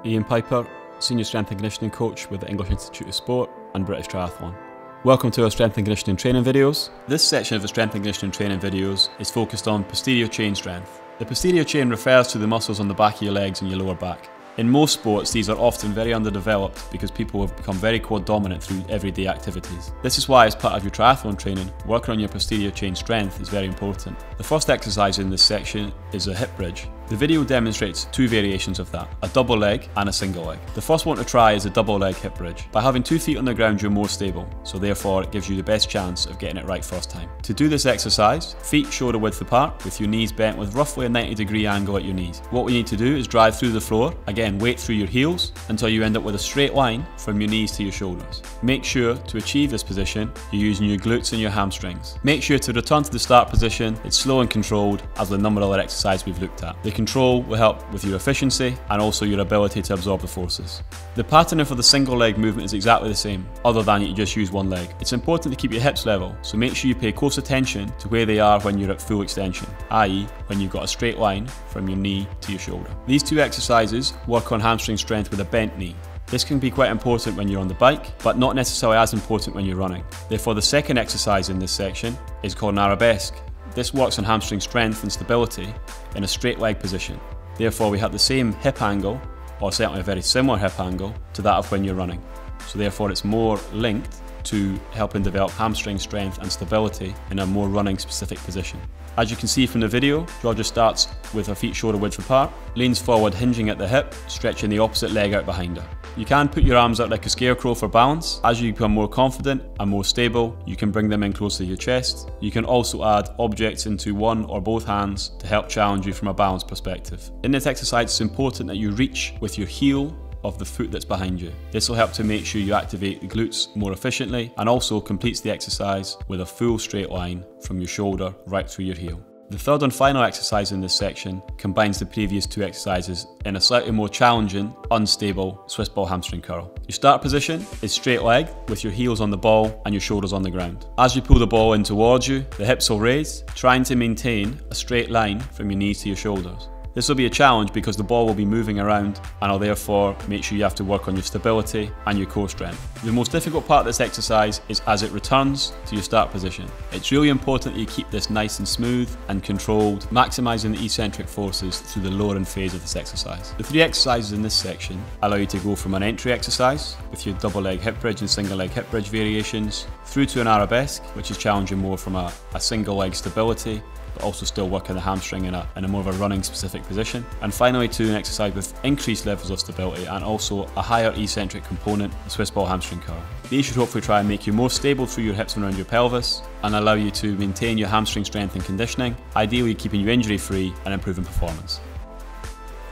Ian Piper, Senior Strength and Conditioning Coach with the English Institute of Sport and British Triathlon. Welcome to our strength and conditioning training videos. This section of the strength and conditioning training videos is focused on posterior chain strength. The posterior chain refers to the muscles on the back of your legs and your lower back. In most sports, these are often very underdeveloped because people have become very quad dominant through everyday activities. This is why, as part of your triathlon training, working on your posterior chain strength is very important. The first exercise in this section is a hip bridge. The video demonstrates two variations of that, a double leg and a single leg. The first one to try is a double leg hip bridge. By having 2 feet on the ground, you're more stable, so therefore it gives you the best chance of getting it right first time. To do this exercise, feet shoulder width apart with your knees bent with roughly a 90-degree angle at your knees. What we need to do is drive through the floor, again weight through your heels until you end up with a straight line from your knees to your shoulders. Make sure to achieve this position, you're using your glutes and your hamstrings. Make sure to return to the start position, it's slow and controlled as with a number of other exercises we've looked at. The control will help with your efficiency and also your ability to absorb the forces. The pattern for the single leg movement is exactly the same, other than you just use one leg. It's important to keep your hips level, so make sure you pay close attention to where they are when you're at full extension, i.e. when you've got a straight line from your knee to your shoulder. These two exercises work on hamstring strength with a bent knee. This can be quite important when you're on the bike, but not necessarily as important when you're running. Therefore, the second exercise in this section is called an arabesque. This works on hamstring strength and stability in a straight leg position. Therefore, we have the same hip angle, or certainly a very similar hip angle, to that of when you're running. So therefore, it's more linked to helping develop hamstring strength and stability in a more running specific position. As you can see from the video, Georgia starts with her feet shoulder width apart, leans forward hinging at the hip, stretching the opposite leg out behind her. You can put your arms out like a scarecrow for balance. As you become more confident and more stable, you can bring them in close to your chest. You can also add objects into one or both hands to help challenge you from a balance perspective. In this exercise, it's important that you reach with your heel of the foot that's behind you. This will help to make sure you activate the glutes more efficiently and also completes the exercise with a full straight line from your shoulder right through your heel. The third and final exercise in this section combines the previous two exercises in a slightly more challenging, unstable Swiss ball hamstring curl. Your start position is straight leg with your heels on the ball and your shoulders on the ground. As you pull the ball in towards you, the hips will raise, trying to maintain a straight line from your knees to your shoulders. This will be a challenge because the ball will be moving around and will therefore make sure you have to work on your stability and your core strength. The most difficult part of this exercise is as it returns to your start position. It's really important that you keep this nice and smooth and controlled, maximising the eccentric forces through the lowering phase of this exercise. The 3 exercises in this section allow you to go from an entry exercise with your double leg hip bridge and single leg hip bridge variations through to an arabesque, which is challenging more from a single leg stability, but also still working the hamstring in a more of a running specific position. And finally to an exercise with increased levels of stability and also a higher eccentric component, the Swiss ball hamstring curl. These should hopefully try and make you more stable through your hips and around your pelvis and allow you to maintain your hamstring strength and conditioning, ideally keeping you injury free and improving performance.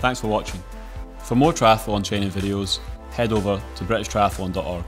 Thanks for watching. For more triathlon training videos, head over to BritishTriathlon.org.